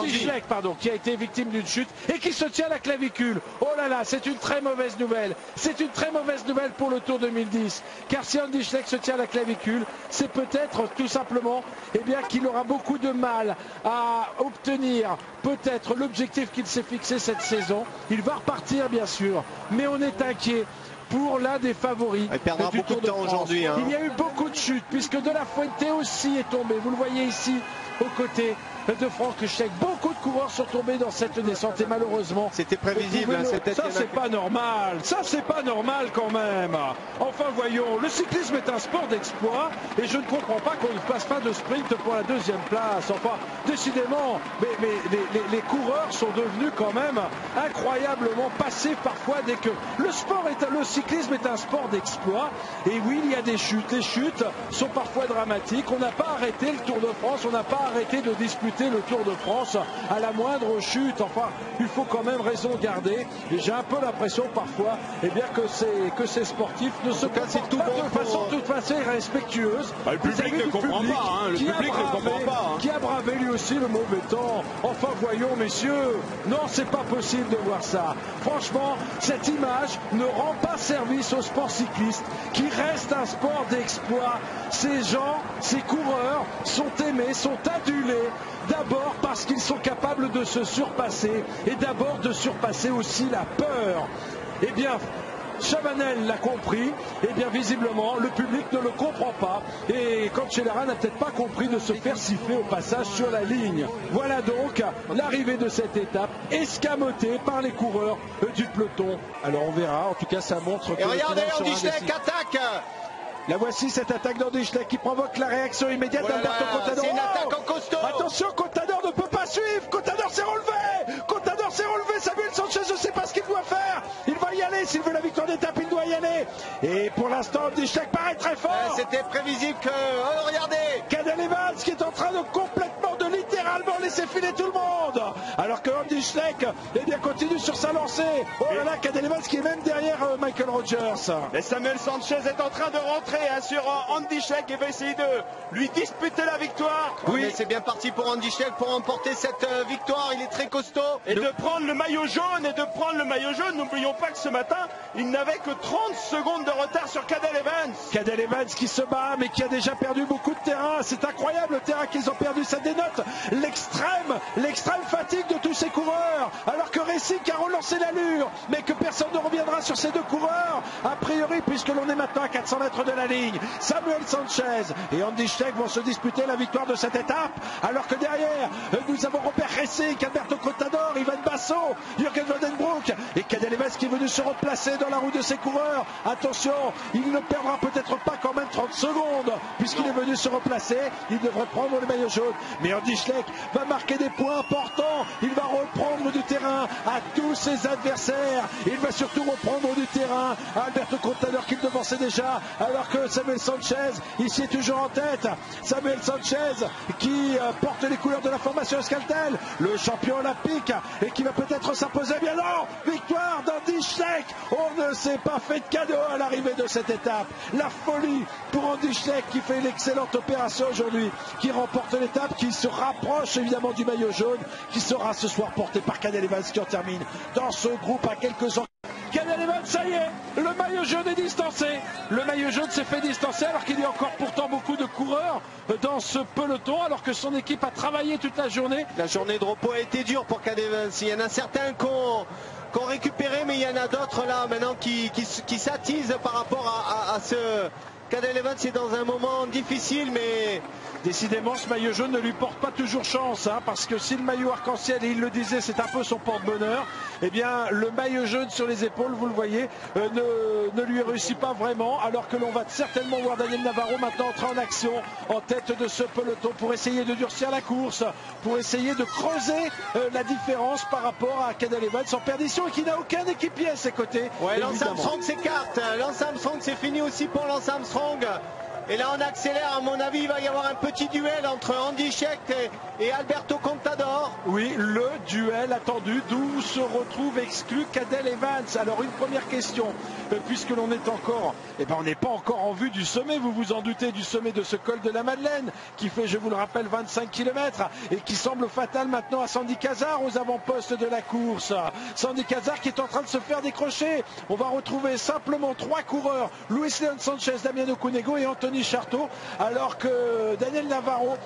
Andy Schleck, pardon, qui a été victime d'une chute et qui se tient la clavicule. Oh là là, c'est une très mauvaise nouvelle. C'est une très mauvaise nouvelle pour le Tour 2010. Car si Andy Schleck se tient la clavicule, c'est peut-être tout simplement qu'il aura beaucoup de mal à obtenir peut-être l'objectif qu'il s'est fixé cette saison. Il va repartir bien sûr, mais on est inquiet pour l'un des favoris. Il perdra beaucoup de temps aujourd'hui. Il y a eu beaucoup de chutes puisque De La Fuente aussi est tombé. Vous le voyez ici aux côtés de Franck Schleck. Beaucoup de coureurs sont tombés dans cette descente et malheureusement c'était prévisible. Ça c'est pas normal. Ça c'est pas normal quand même. Enfin voyons, le cyclisme est un sport d'exploit et je ne comprends pas qu'on ne fasse pas de sprint pour la deuxième place. Enfin décidément, mais les coureurs sont devenus quand même incroyablement passifs parfois dès que le cyclisme est un sport d'exploit. Et oui, il y a des chutes. Les chutes sont parfois dramatiques. On n'a pas arrêté le Tour de France, on n'a pas arrêté de disputer le Tour de France à la moindre chute. Enfin, il faut quand même raison garder. Et j'ai un peu l'impression parfois que ces sportifs ne se comportent pas de toute façon irrespectueuse. Le public ne comprend pas. Le public ne comprend pas. Qui a bravé lui aussi le mauvais temps. Enfin, voyons, messieurs. Non, c'est pas possible de voir ça. Franchement, cette image ne rend pas service au sport cycliste, qui reste un sport d'exploit. Ces gens, ces coureurs sont aimés, sont adulés. D'abord parce qu'ils sont capables de se surpasser et d'abord de surpasser aussi la peur. Eh bien, Chavanel l'a compris, et bien visiblement le public ne le comprend pas et Cancellara n'a peut-être pas compris de se faire siffler au passage sur la ligne. Voilà donc l'arrivée de cette étape escamotée par les coureurs du peloton. Alors on verra, en tout cas ça montre que... Et regardez, Andy Schleck attaque. La voici cette attaque d'Andy Schleck qui provoque la réaction immédiate d'Alberto Contador. C'est une attaque en costaud. Attention, Contador ne peut pas suivre. Contador s'est relevé. Contador s'est relevé. Samuel Sanchez ne sait pas ce qu'il doit faire. Il va y aller. S'il veut la victoire d'étape, il doit y aller. Et pour l'instant, Andy Schleck paraît très fort. C'était prévisible que... Oh, regardez. Cadel Evans qui est en train de complètement, de littéralement laisser filer tout le monde. Alors que Andy Schleck continue sur sa lancée. Oh là là, Cadel Evans qui est même derrière Michael Rogers. Et Samuel Sanchez est en train de rentrer sur Andy Schleck et va essayer de lui disputer la victoire. Oui, c'est bien parti pour Andy Schleck pour remporter cette victoire. Il est très costaud. Et de prendre le maillot jaune. N'oublions pas que ce matin, il n'avait que 30 secondes de retard sur Cadel Evans. Cadel Evans qui se bat mais qui a déjà perdu beaucoup de terrain. C'est incroyable le terrain qu'ils ont perdu. Ça dénote l'extrême fatigue de tous ces coureurs. Alors que Racing a relancé l'allure, mais que personne ne reviendra sur ces deux coureurs. A priori, puisque l'on est maintenant à 400 mètres de la ligne. Samuel Sanchez et Andy Schleck vont se disputer la victoire de cette étape. Alors que derrière, nous avons Robert Racing, Alberto Contador, Ivan Basso, Jürgen Vandenbroek et Cadel Evans qui est venu se replacer dans la roue de ses coureurs. Attention, il ne perdra peut-être pas quand même 30 secondes puisqu'il est venu se replacer. Il devrait prendre le maillot jaune. Mais Andy Schleck va marquer des points importants. Il va reprendre du terrain à tous ses adversaires. Il va surtout reprendre du terrain à Alberto Contador qui le devançait déjà. Alors que Samuel Sanchez, ici est toujours en tête. Samuel Sanchez qui porte les couleurs de la formation Euskaltel, le champion olympique et qui va peut-être s'imposer. Bien non, victoire d'Andy Schleck. On ne s'est pas fait de cadeau à l'arrivée de cette étape. La folie pour Andy Schleck qui fait une excellente opération aujourd'hui, qui remporte l'étape, qui se rapproche évidemment du maillot jaune, qui sera ce soir porté par Cadel Evans qui en termine dans ce groupe à quelques ans. Cadel Evans, ça y est, le maillot jaune est distancé. Le maillot jaune s'est fait distancer alors qu'il y a encore pourtant beaucoup de coureurs dans ce peloton alors que son équipe a travaillé toute la journée. La journée de repos a été dure pour Cadel Evans. Il y en a certains qu'on récupéré, mais il y en a d'autres là maintenant qui s'attisent par rapport à ce... Cadel Evans est dans un moment difficile, mais décidément ce maillot jaune ne lui porte pas toujours chance, parce que si le maillot arc-en-ciel, et il le disait, c'est un peu son porte-bonheur, eh bien le maillot jaune sur les épaules, vous le voyez, ne lui réussit pas vraiment, alors que l'on va certainement voir Daniel Navarro maintenant entrer en action en tête de ce peloton pour essayer de durcir la course, pour essayer de creuser la différence par rapport à Cadel Evans en perdition et qui n'a aucun équipier à ses côtés. Ouais, Lance Armstrong s'écarte. Lance Armstrong, c'est fini aussi pour Lance Armstrong. Et là on accélère, à mon avis il va y avoir un petit duel entre Andy Schleck et Alberto Contador. Oui, le duel attendu d'où se retrouve exclu Cadel Evans. Alors une première question, puisque l'on est encore, on n'est pas encore en vue du sommet, vous vous en doutez, du sommet de ce col de la Madeleine, qui fait, je vous le rappelle, 25 km et qui semble fatal maintenant à Sandy Cazard aux avant-postes de la course. Sandy Cazard qui est en train de se faire décrocher. On va retrouver simplement 3 coureurs, Luis Leon Sanchez, Damiano Cunego et Anthony Charteau, alors que Daniel Navarro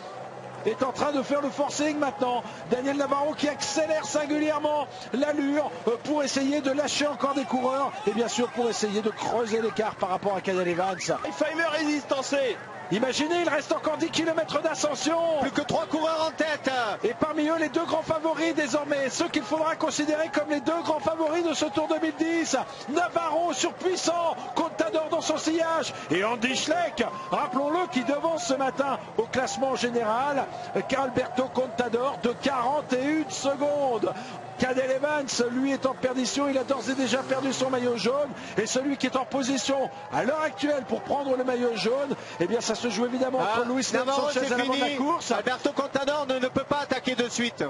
est en train de faire le forcing maintenant. Daniel Navarro qui accélère singulièrement l'allure pour essayer de lâcher encore des coureurs et bien sûr pour essayer de creuser l'écart par rapport à Cadel Evans. Feimer est distancé. Imaginez, il reste encore 10 km d'ascension. Plus que 3 coureurs en tête. Et parmi eux, les 2 grands favoris désormais. Ceux qu'il faudra considérer comme les 2 grands favoris de ce Tour 2010. Navarro surpuissant, Contador dans son sillage. Et Andy Schleck, rappelons-le, qui devance ce matin au classement général qu'Alberto Contador de 41 secondes. Cadel Evans, lui, est en perdition, il a d'ores et déjà perdu son maillot jaune, et celui qui est en position à l'heure actuelle pour prendre le maillot jaune, eh bien ça se joue évidemment entre Luis Leon Sanchez à l'avant de la course. Alberto Contador ne peut pas attaquer de suite.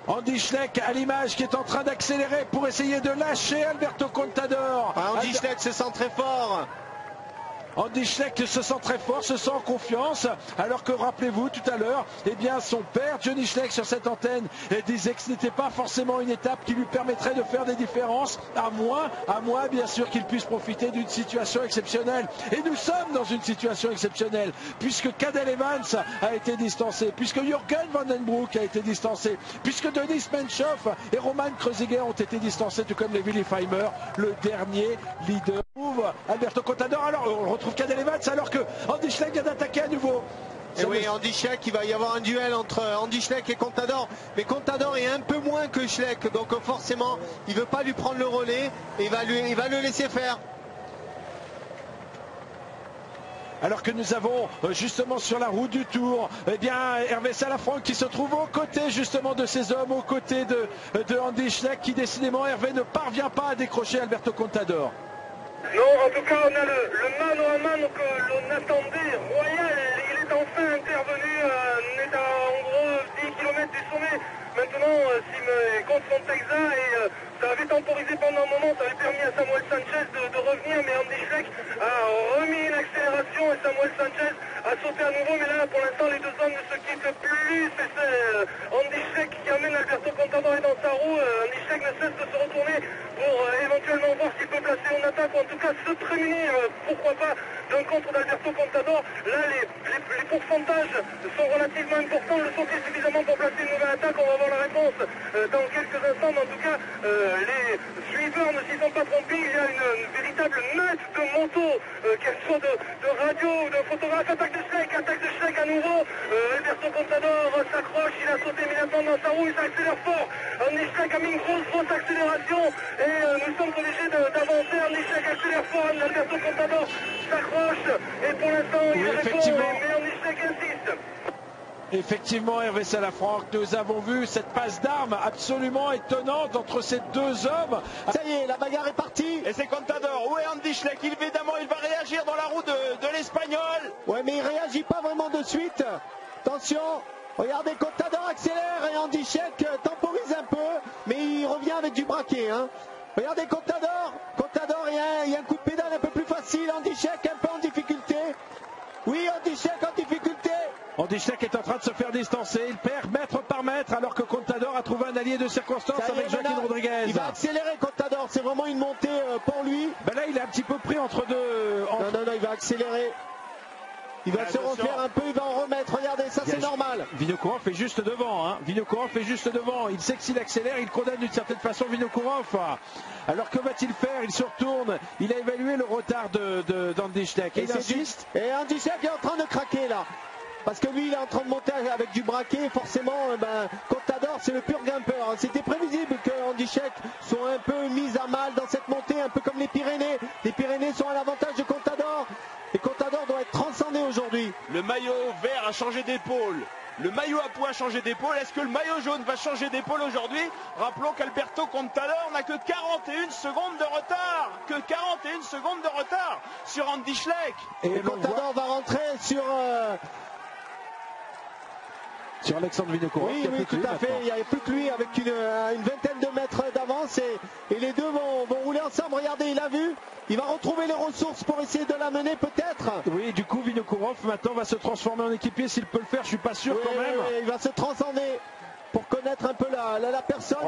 Andy Schleck à l'image qui est en train d'accélérer pour essayer de lâcher Alberto Contador. Andy Schleck se sent très fort. Andy Schleck se sent très fort, se sent en confiance, alors que rappelez-vous tout à l'heure, eh bien son père Johnny Schleck sur cette antenne disait que ce n'était pas forcément une étape qui lui permettrait de faire des différences, à moins bien sûr qu'il puisse profiter d'une situation exceptionnelle. Et nous sommes dans une situation exceptionnelle, puisque Cadel Evans a été distancé, puisque Jürgen Van den Broek a été distancé, puisque Denis Menchoff et Roman Kreuziger ont été distancés, tout comme les Willy Feimer, le dernier leader. Alberto Contador, alors on retrouve Cadel Evans alors que Andy Schleck vient d'attaquer à nouveau. Et oui, Andy Schleck, il va y avoir un duel entre Andy Schleck et Contador, mais Contador est un peu moins que Schleck, donc forcément il ne veut pas lui prendre le relais et il va le laisser faire. Alors que nous avons justement sur la route du Tour, eh bien Hervé Salafranc qui se trouve aux côtés justement de ces hommes, aux côtés de Andy Schleck, qui décidément, Hervé, ne parvient pas à décrocher Alberto Contador. Non, en tout cas, on a le mano à mano que l'on attendait, royal. Il est enfin intervenu, on est à en gros 10 km du sommet. Maintenant, si mes comptes sont exacts, et ça avait temporisé pendant un moment, ça avait permis à Samuel Sanchez de revenir, mais Andy Schleck a remis une accélération et Samuel Sanchez a sauté à nouveau. Mais là, pour l'instant, les 2 hommes ne se quittent plus. C'est Andy Schleck qui amène Alberto Contador dans sa roue. Andy Schleck ne cesse de se retourner pour éventuellement voir s'il peut placer en attaque, ou en tout cas se prémunir, pourquoi pas, d'un contre d'Alberto Contador. Là, les pourcentages sont relativement importants. Le sont-ils suffisamment pour placer une nouvelle attaque? On va voir la réponse dans quelques instants. Mais en tout cas, les suiveurs ne s'y sont pas trompés. Il y a une véritable meute de motos, qu'elle soit de radio ou de photographe. Attaque de Schleck à nouveau. Alberto Contador s'accroche, il a sauté immédiatement dans sa roue, il s'accélère fort. Andy Schleck a mis une grosse accélération et nous sommes obligés d'avancer. Andy Schleck accélère fort, Alberto Contador s'accroche et pour l'instant il répond, mais Andy Schleck insiste. Effectivement, Hervé Salafranc, nous avons vu cette passe d'armes absolument étonnante entre ces 2 hommes. Ça y est, la bagarre est partie. Et c'est Contador. Où est Andy Schleck? Évidemment, il va réagir dans la roue de l'Espagnol. Ouais, mais il réagit pas vraiment de suite. Attention, regardez, Contador accélère et Andy Schleck temporise un peu, mais il revient avec du braquet. Hein. Regardez Contador, il y a un coup de pédale un peu plus facile. Andy Schleck un peu en difficulté. Oui, Andy Schleck en difficulté. Andy Schleck est en train de se faire distancer, il perd mètre par mètre alors que Contador a trouvé un allié de circonstance avec Joaquin Rodriguez. Il va accélérer Contador, c'est vraiment une montée pour lui. Ben là il est un petit peu pris entre deux. Non, il va accélérer. Il va se refaire un peu, il va en remettre. Regardez, ça c'est normal. Vinokourov est juste devant. Hein. Vinokourov est juste devant. Il sait que s'il accélère, il condamne d'une certaine façon Vinokourov. Alors que va-t-il faire? Il se retourne. Il a évalué le retard d'Andy Schleck. Et il insiste. Et Andy Schleck est en train de craquer là. Parce que lui il est en train de monter avec du braquet, forcément Contador c'est le pur grimpeur. C'était prévisible que Andy Schleck soit un peu mis à mal dans cette montée, un peu comme les Pyrénées. Les Pyrénées sont à l'avantage de Contador. Et Contador doit être transcendé aujourd'hui. Le maillot vert a changé d'épaule. Le maillot à pois a changé d'épaule. Est-ce que le maillot jaune va changer d'épaule aujourd'hui? Rappelons qu'Alberto Contador n'a que 41 secondes de retard. Que 41 secondes de retard sur Andy Schleck. Et Contador va rentrer sur sur Alexandre Vinokourov. Oui, tout à fait. Il n'y a plus que lui avec une vingtaine de mètres d'avance et les deux vont rouler ensemble. Regardez, il a vu. Il va retrouver les ressources pour essayer de l'amener peut-être. Oui, du coup, Vinokourov maintenant va se transformer en équipier s'il peut le faire. Je suis pas sûr quand même. Oui, il va se transcender. Pour connaître un peu la personne,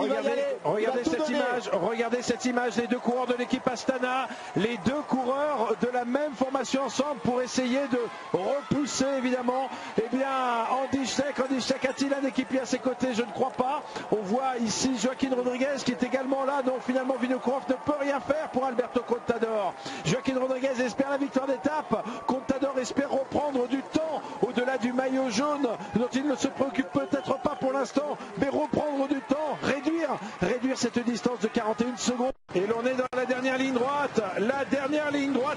regardez cette image, les deux coureurs de l'équipe Astana, les deux coureurs de la même formation ensemble pour essayer de repousser évidemment. Eh bien, Andy Schleck a-t-il un équipier à ses côtés? Je ne crois pas. On voit ici Joaquin Rodriguez qui est également là. Non, finalement, Vinokourov ne peut rien faire pour Alberto Contador. Joaquin Rodriguez espère la victoire d'étape. Contador espère reprendre du temps au-delà du maillot jaune dont il ne se préoccupe peut-être pas pour l'instant. Mais reprendre du temps, réduire cette distance de 41 secondes. Et l'on est dans la dernière ligne droite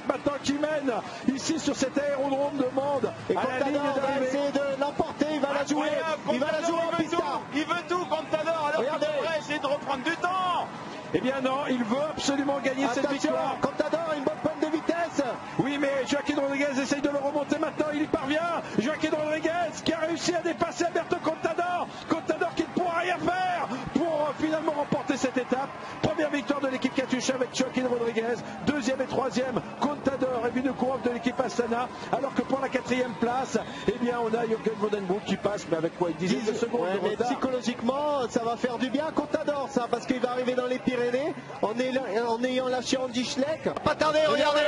maintenant qui mène ici sur cet aérodrome de Mende. Et Contador va essayer de l'emporter, il va la jouer en pista. Il veut tout, Contador, alors qu'il devrait essayer de reprendre du temps. Eh bien non, il veut absolument gagner cette victoire. Contador a une bonne pointe de vitesse. Oui, mais Joaquin Rodriguez essaye de le remonter maintenant, il y parvient. Joaquin Rodriguez qui a réussi à dépasser Alberto Contador. Contador qui ne pourra rien faire pour finalement remporter cette étape. Première victoire de l'équipe Katusha avec Joaquin Rodriguez. Deuxième et troisième, Contador et Vinokourov de l'équipe Astana. Alors que pour la quatrième place, eh bien on a Jürgen Vandenbroek qui passe, mais avec quoi, une dizaine de secondes de retard. Psychologiquement, ça va faire du bien à Contador, ça, parce qu'il va arriver dans les Pyrénées en ayant lâché Andy Schleck. Pas tarder, regardez.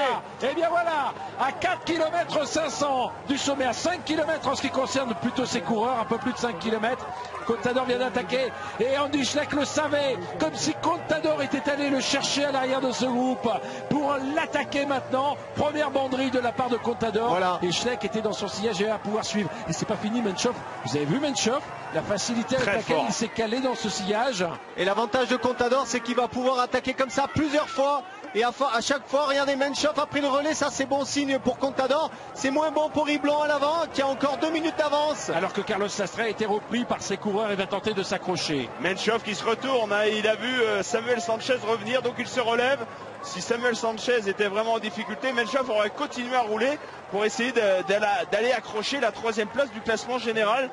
Et bien voilà, à 4 km 500 du sommet, à 5 km en ce qui concerne plutôt ses coureurs, un peu plus de 5 km. Contador vient d'attaquer et Andy Schleck le savait, comme si Contador était allé le chercher à l'arrière de ce groupe pour l'attaquer maintenant. Première banderie de la part de Contador. Voilà. Et Schleck était dans son sillage et va pouvoir suivre. Et c'est pas fini, Menchov. Vous avez vu Menchov, la facilité avec laquelle il s'est calé dans ce sillage. Et l'avantage de Contador, c'est qu'il va pouvoir attaquer comme ça plusieurs fois. Et à chaque fois, regardez, Menchov a pris le relais, ça c'est bon signe pour Contador. C'est moins bon pour Riblon à l'avant, qui a encore 2 minutes d'avance. Alors que Carlos Sastre a été repris par ses coureurs et va tenter de s'accrocher. Menchov qui se retourne, hein, il a vu Samuel Sanchez revenir, donc il se relève. Si Samuel Sanchez était vraiment en difficulté, Menchov aurait continué à rouler pour essayer d'aller accrocher la 3e place du classement général.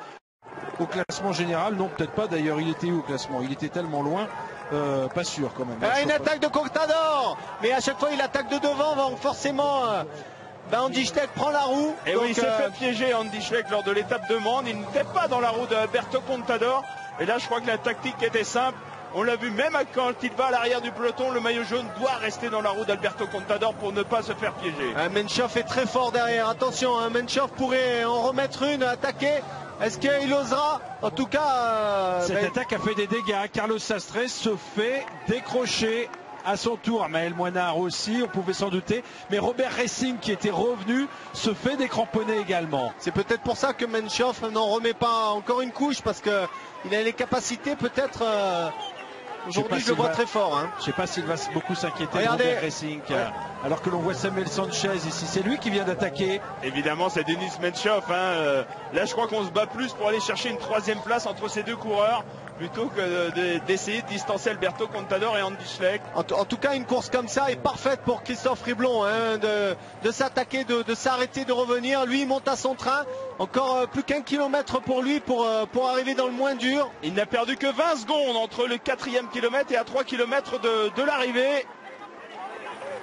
Au classement général, non, peut-être pas. D'ailleurs, il était où au classement? Il était tellement loin. Pas sûr quand même. Une attaque de Contador, mais à chaque fois il attaque de devant, donc forcément Andy Schleck prend la roue. Et donc, oui, il s'est fait piéger Andy Schleck lors de l'étape de Mende. Il n'était pas dans la roue d'Alberto Contador. Et là je crois que la tactique était simple. On l'a vu, même quand il va à l'arrière du peloton, le maillot jaune doit rester dans la roue d'Alberto Contador pour ne pas se faire piéger. Menchov est très fort derrière, attention, Menchov pourrait en remettre une, attaquer. Est-ce qu'il osera? En tout cas... Cette attaque a fait des dégâts. Carlos Sastre se fait décrocher à son tour. Maël Moinard aussi, on pouvait s'en douter. Mais Robert Racing, qui était revenu, se fait décramponner également. C'est peut-être pour ça que Menchov n'en remet pas encore une couche, parce qu'il a les capacités peut-être... Aujourd'hui, je le vois très fort. Hein. Je ne sais pas s'il va beaucoup s'inquiéter de Robert Racing. Alors que l'on voit Samuel Sanchez ici. C'est lui qui vient d'attaquer. Évidemment, c'est Denis Menchov. Hein. Là, je crois qu'on se bat plus pour aller chercher une 3e place entre ces deux coureurs, plutôt que d'essayer de distancer Alberto Contador et Andy Schleck. En tout cas, une course comme ça est parfaite pour Christophe Riblon, hein, de s'attaquer, de s'arrêter, de revenir. Lui, il monte à son train. Encore plus qu'1 kilomètre pour lui pour arriver dans le moins dur. Il n'a perdu que 20 secondes entre le 4e kilomètre et à 3 km de l'arrivée.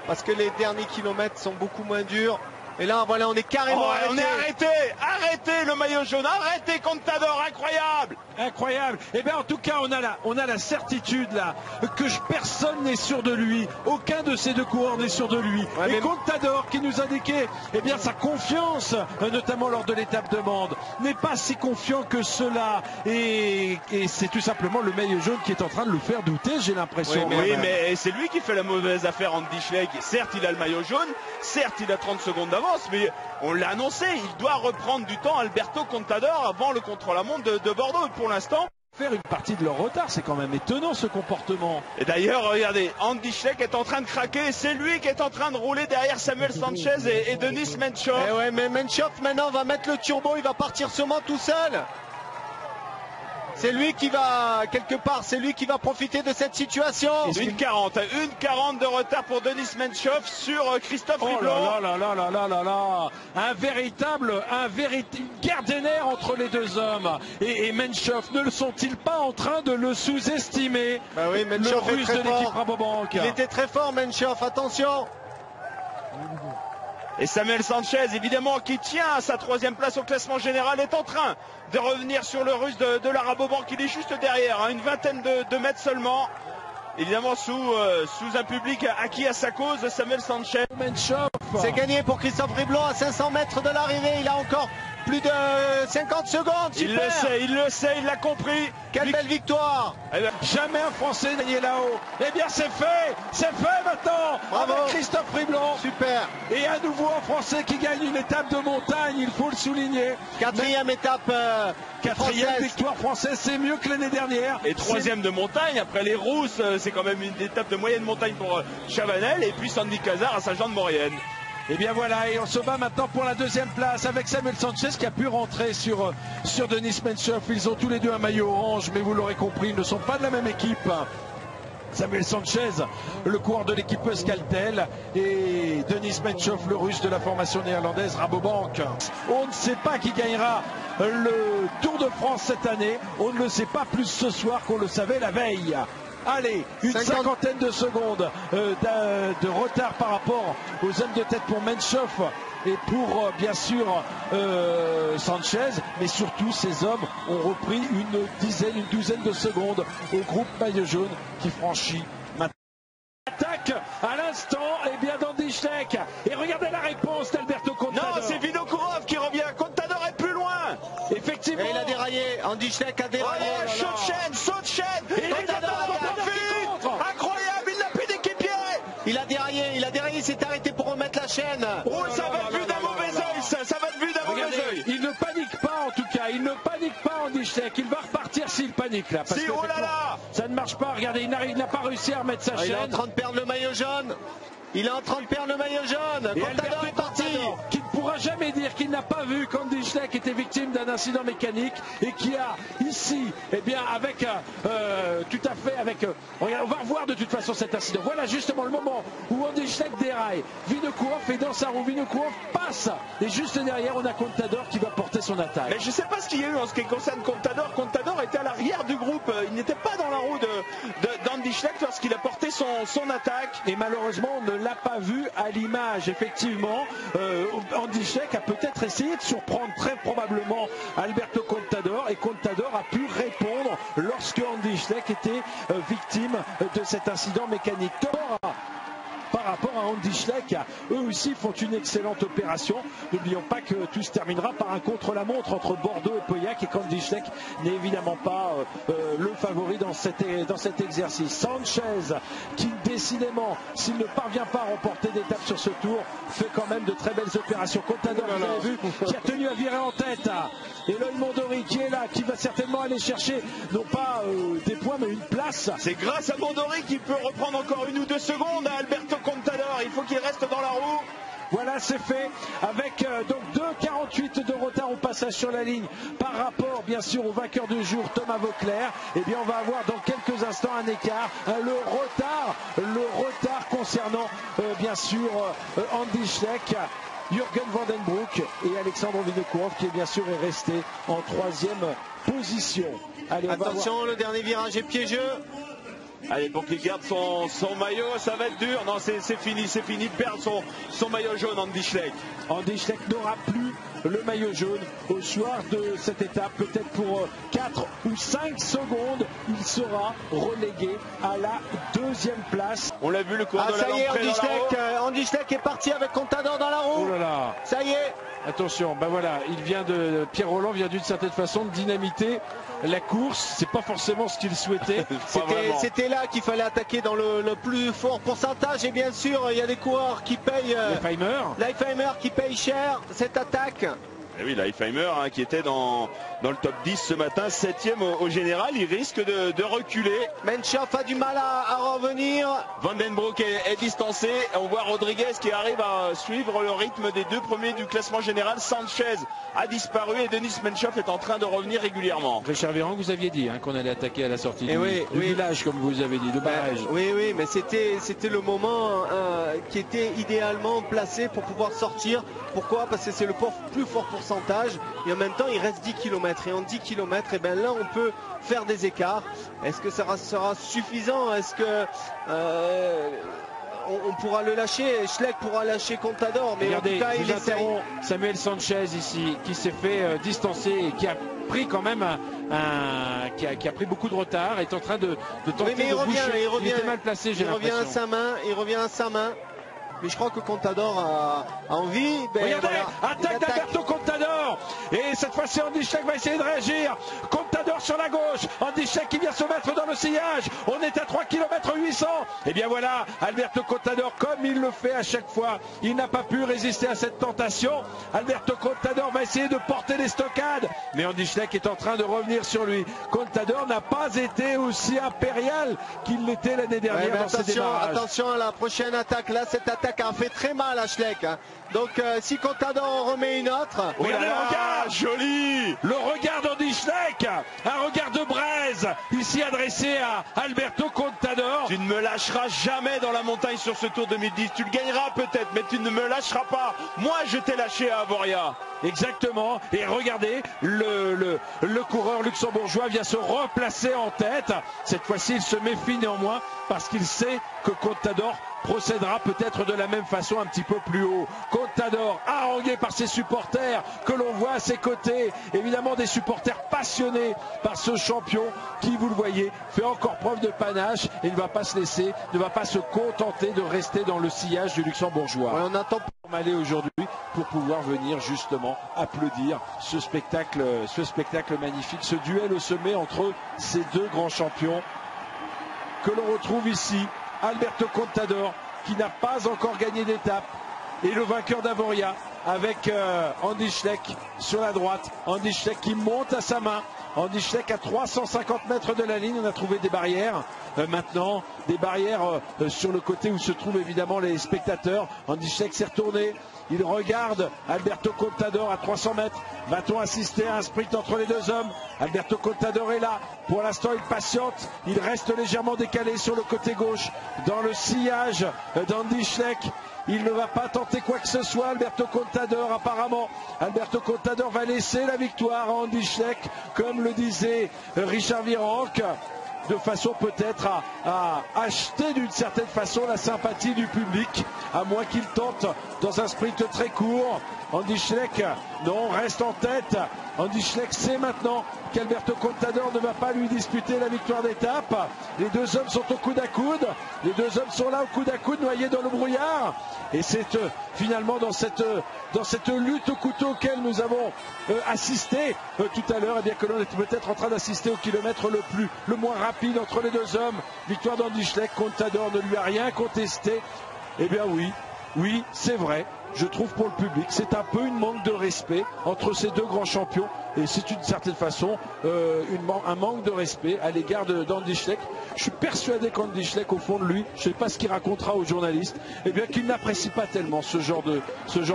Parce que les derniers kilomètres sont beaucoup moins durs. Et là, voilà, on est carrément arrêté. On est arrêté. Arrêtez le maillot jaune. Arrêtez Contador. Incroyable. Incroyable. Et bien en tout cas, on a la certitude là que personne n'est sûr de lui. Aucun de ces deux coureurs n'est sûr de lui. Ouais, et Contador qui nous indiquait sa confiance, notamment lors de l'étape de Mende, n'est pas si confiant que cela. Et c'est tout simplement le maillot jaune qui est en train de le faire douter, j'ai l'impression. Oui, mais c'est lui qui fait la mauvaise affaire, Andy Schleck. Certes, il a le maillot jaune. Certes, il a 30 secondes d'avance, mais on l'a annoncé, il doit reprendre du temps Alberto Contador avant le contre-la-montre de Bordeaux. Pour l'instant, faire une partie de leur retard, c'est quand même étonnant ce comportement. Et d'ailleurs, regardez, Andy Schleck est en train de craquer, c'est lui qui est en train de rouler derrière Samuel Sanchez et Denis Menchov. Ouais, mais Menchov maintenant va mettre le turbo, il va partir sûrement tout seul. C'est lui qui va, quelque part, c'est lui qui va profiter de cette situation. Une 40 de retard pour Denis Menchov sur Christophe Riblon. Oh là là là là là là, un véritable guerre des nerfs entre les deux hommes. Et Menchov, ne le sont-ils pas en train de le sous-estimer? Bah oui, le Menchov Russe de l'équipe Rabobank. Il était très fort, Menchov, attention. Et Samuel Sanchez, évidemment, qui tient à sa 3e place au classement général, est en train de revenir sur le Russe de la Rabobank. Il est juste derrière, une vingtaine de mètres seulement. Évidemment, sous un public acquis à sa cause, Samuel Sanchez. C'est gagné pour Christophe Riblon à 500 mètres de l'arrivée. Il a encore plus de 50 secondes. Super. Il le sait, il l'a compris. Quelle belle victoire. Jamais un Français n'a gagné là-haut. Eh bien, c'est fait maintenant. Bravo. Avec Christophe Riblon. Super. Et à nouveau un Français qui gagne une étape de montagne, il faut le souligner. 4e étape. 4e victoire française, c'est mieux que l'année dernière. Et 3e de montagne, après les Rousses, c'est quand même une étape de moyenne montagne pour Chavanel. Et puis Sandy Cazard à Saint-Jean-de-Maurienne. Et bien voilà, et on se bat maintenant pour la 2e place avec Samuel Sanchez qui a pu rentrer sur Denis Menchov. Ils ont tous les deux un maillot orange, mais vous l'aurez compris, ils ne sont pas de la même équipe. Samuel Sanchez, le coureur de l'équipe Euskaltel, et Denis Menchov, le Russe de la formation néerlandaise Rabobank. On ne sait pas qui gagnera le Tour de France cette année. On ne le sait pas plus ce soir qu'on le savait la veille. Allez, une cinquantaine de secondes de retard par rapport aux hommes de tête pour Menchov et pour bien sûr Sanchez, mais surtout ces hommes ont repris une douzaine de secondes au groupe maillot jaune qui franchit maintenant. Attaque à l'instant, et bien d'Andy Schleck. Et regardez la réponse d'Alberto Contador. Non, c'est Vinokourov qui revient. Contador est plus loin. Effectivement. Et il a déraillé. Andy Schleck a déraillé. Saut de chaîne. Incroyable, il n'a plus d'équipier. Il a déraillé, il s'est arrêté pour remettre la chaîne. Oh, ça va être vu d'un mauvais œil, ça va être vu d'un mauvais œil. Il ne panique pas en tout cas, il ne panique pas Andy Schleck. Il va repartir s'il panique là. Parce que oh là là, ça ne marche pas, regardez, il n'a pas réussi à remettre sa chaîne. Il est en train de perdre le maillot jaune. Contador est parti. Qui ne pourra jamais dire qu'il n'a pas vu qu'Andy Schleck était victime d'un incident mécanique et qui a ici, eh bien avec tout à fait avec. On va revoir de toute façon cet incident. Voilà justement le moment où Andy Schleck déraille. Vinokourov est dans sa roue. Vinokourov passe et juste derrière on a Contador qui va porter son attaque. Mais je ne sais pas ce qu'il y a eu en ce qui concerne Contador. Contador était à l'arrière du groupe. Il n'était pas dans la roue d'Andy Schleck lorsqu'il a porté son attaque. Et malheureusement on ne l'a pas vu à l'image. Effectivement, Andy Schleck a peut-être essayé de surprendre très probablement Alberto Contador et Contador a pu répondre lorsque Andy Schleck était victime de cet incident mécanique. Par rapport à Andy Schleck, eux aussi font une excellente opération. N'oublions pas que tout se terminera par un contre-la-montre entre Bordeaux et Pauillac et qu'Andy Schleck n'est évidemment pas le favori dans cet exercice. Sanchez, qui décidément, s'il ne parvient pas à remporter d'étape sur ce tour, fait quand même de très belles opérations. Contador, vous avez vu, qui a tenu à virer en tête. Et Eloy Mondori qui est là, qui va certainement aller chercher non pas des points mais une place. C'est grâce à Mondori qu'il peut reprendre encore 1 ou 2 secondes à Alberto Contador. Il faut qu'il reste dans la roue. Voilà, c'est fait avec donc 2,48 de retard au passage sur la ligne par rapport bien sûr au vainqueur du jour Thomas Vauclair. Et bien on va avoir dans quelques instants un écart, le retard concernant bien sûr Andy Schleck, Jürgen Vandenbroek et Alexandre Vinokourov qui est bien sûr est resté en 3e position. Allez, attention, le dernier virage est piégeux. Allez, pour qu'il garde son maillot, ça va être dur. Non, c'est fini de perdre son maillot jaune, Andy Schleck. Andy Schleck n'aura plus le maillot jaune au soir de cette étape. Peut-être pour 4 ou 5 secondes, il sera relégué à la 2e place. On l'a vu, le cours de la ça y est, Andy Schleck est parti avec Contador dans la roue. Oh là là. Ça y est. Attention, ben voilà, Pierre Rolland vient d'une certaine façon de dynamiter la course. C'est pas forcément ce qu'il souhaitait. C'était là qu'il fallait attaquer dans le plus fort pourcentage. Et bien sûr, il y a des coureurs qui payent. Leifheimer Qui paye cher cette attaque. Et oui, Leifheimer hein, qui était dans le top 10 ce matin, 7e au général, il risque de reculer. Menchoff a du mal à revenir. Vandenbroek est distancé. On voit Rodriguez qui arrive à suivre le rythme des deux premiers du classement général. Sanchez a disparu et Denis Menchoff est en train de revenir régulièrement. Richard Virenque, vous aviez dit hein, qu'on allait attaquer à la sortie du village, comme vous avez dit, de barrage. Oui, mais c'était le moment qui était idéalement placé pour pouvoir sortir. Pourquoi? Parce que c'est le plus fort pourcentage et en même temps il reste 10 km et en 10 km et bien là on peut faire des écarts. Est-ce que ça sera suffisant? Est-ce que on pourra le lâcher? Schleck pourra lâcher Contador, mais regardez, en tout cas il essaye. Samuel Sanchez ici qui s'est fait distancer et qui a pris quand même qui a pris beaucoup de retard, est en train de tenter de boucher. Il était mal placé, j'ai l'impression. Il revient à sa main. Mais je crois que Contador a envie. Regardez, voilà, attaque d'Alberto Contador. Et cette fois-ci, Andy Schleck va essayer de réagir. Contador sur la gauche. Andy Schleck qui vient se mettre dans le sillage. On est à 3 km 800. Et bien voilà, Alberto Contador, comme il le fait à chaque fois, il n'a pas pu résister à cette tentation. Alberto Contador va essayer de porter les stockades. Mais Andy Schleck est en train de revenir sur lui. Contador n'a pas été aussi impérial qu'il l'était l'année dernière dans ses démarrages. Attention à la prochaine attaque. Là, cette attaque a fait très mal à Schleck. Hein. Donc si Contador en remet une autre. Regardez le regard, joli. Le regard d'Andy Schleck, un regard de braise, ici adressé à Alberto Contador. Tu ne me lâcheras jamais dans la montagne sur ce Tour 2010. Tu le gagneras peut-être, mais tu ne me lâcheras pas. Moi, je t'ai lâché à Avoria. Exactement. Et regardez, le coureur luxembourgeois vient se replacer en tête. Cette fois-ci, il se méfie néanmoins parce qu'il sait que Contador procédera peut-être de la même façon un petit peu plus haut. Contador, harangué par ses supporters que l'on voit à ses côtés. Évidemment des supporters passionnés par ce champion qui, vous le voyez, fait encore preuve de panache et ne va pas se laisser, ne va pas se contenter de rester dans le sillage du luxembourgeois. Ouais, on attend aller aujourd'hui pour pouvoir venir justement applaudir ce spectacle magnifique, ce duel au sommet entre ces deux grands champions que l'on retrouve ici. Alberto Contador qui n'a pas encore gagné d'étape et le vainqueur d'Avoria avec Andy Schleck sur la droite. Andy Schleck qui monte à sa main. Andy Schleck à 350 mètres de la ligne. On a trouvé des barrières maintenant, des barrières sur le côté où se trouvent évidemment les spectateurs. Andy Schleck s'est retourné. Il regarde Alberto Contador à 300 mètres. Va-t-on assister à un sprint entre les deux hommes? Alberto Contador est là. Pour l'instant, il patiente. Il reste légèrement décalé sur le côté gauche dans le sillage d'Andy Schleck. Il ne va pas tenter quoi que ce soit, Alberto Contador, apparemment. Alberto Contador va laisser la victoire à Andy Schleck, comme le disait Richard Virenque, de façon peut-être à acheter d'une certaine façon la sympathie du public, à moins qu'il tente dans un sprint très court. Andy Schleck, non, reste en tête. Andy Schleck sait maintenant qu'Alberto Contador ne va pas lui disputer la victoire d'étape. Les deux hommes sont au coude à coude. Les deux hommes sont là au coude à coude, noyés dans le brouillard. Et c'est finalement dans cette lutte au couteau auquel nous avons assisté tout à l'heure, et bien que l'on est peut-être en train d'assister au kilomètre le moins rapide entre les deux hommes. Victoire d'Andy Schleck, Contador ne lui a rien contesté. Eh bien oui, c'est vrai. Je trouve pour le public, c'est un peu une manque de respect entre ces deux grands champions et c'est d'une certaine façon un manque de respect à l'égard d'Andy Schleck. Je suis persuadé qu'Andy Schleck, au fond de lui, je ne sais pas ce qu'il racontera aux journalistes, eh bien qu'il n'apprécie pas tellement ce genre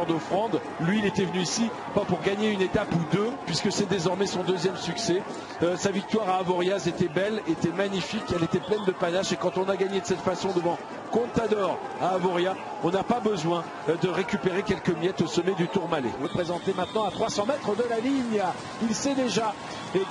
d'offrande. Lui, il était venu ici pas pour gagner une étape ou deux, puisque c'est désormais son deuxième succès. Sa victoire à Avoriaz était belle, était magnifique, elle était pleine de panache et quand on a gagné de cette façon devant Contador à Avoria, on n'a pas besoin de récupérer quelques miettes au sommet du Tourmalet. Vous le présentez maintenant à 300 mètres de la ligne. Il sait déjà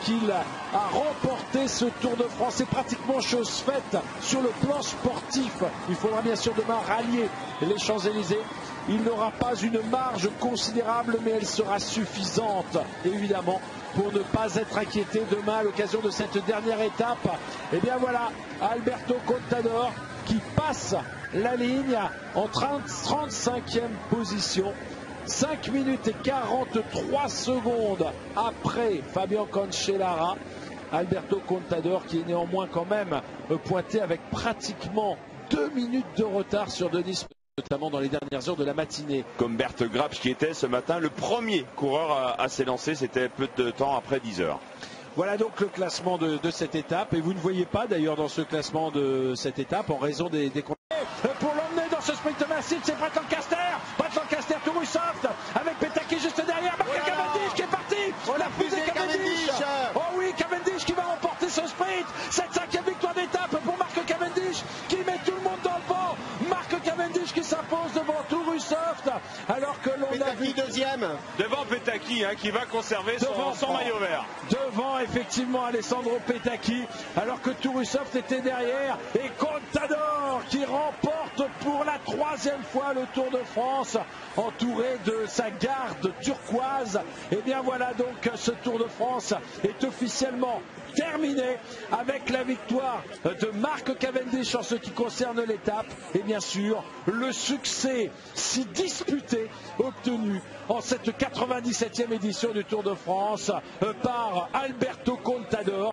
qu'il a remporté ce Tour de France. C'est pratiquement chose faite sur le plan sportif. Il faudra bien sûr demain rallier les Champs-Élysées. Il n'aura pas une marge considérable, mais elle sera suffisante, évidemment, pour ne pas être inquiété demain à l'occasion de cette dernière étape. Et bien voilà, Alberto Contador qui passe la ligne en 35e position. 5 minutes et 43 secondes après Fabian Cancellara. Alberto Contador qui est néanmoins quand même pointé avec pratiquement 2 minutes de retard sur Denis notamment dans les dernières heures de la matinée. Comme Bert Grapsch qui était ce matin le premier coureur à s'élancer, c'était peu de temps après 10 heures. Voilà donc le classement de cette étape, et vous ne voyez pas d'ailleurs dans ce classement de cette étape en raison des pour l'emmener dans ce sprint massif, c'est Brad Lancaster, Tourusoft avec Petaki juste derrière, Marc Cavendish qui est parti, la fusée Cavendish. Oh oui, Cavendish qui va remporter ce sprint, cette 5e victoire d'étape pour Marc Cavendish qui met tout le monde dans le vent. Marc Cavendish qui s'impose devant Tourusoft, alors que l'on a vu deuxième devant Petaki qui va conserver son maillot vert. Devant effectivement Alessandro Petaki, alors que Tourusoft était derrière, et Contador qui remporte pour la 3e fois le Tour de France, entouré de sa garde turquoise. Et bien voilà donc ce Tour de France est officiellement terminé avec la victoire de Marc Cavendish en ce qui concerne l'étape, et bien sûr le succès si disputé obtenu en cette 97e édition du Tour de France par Alberto Contador.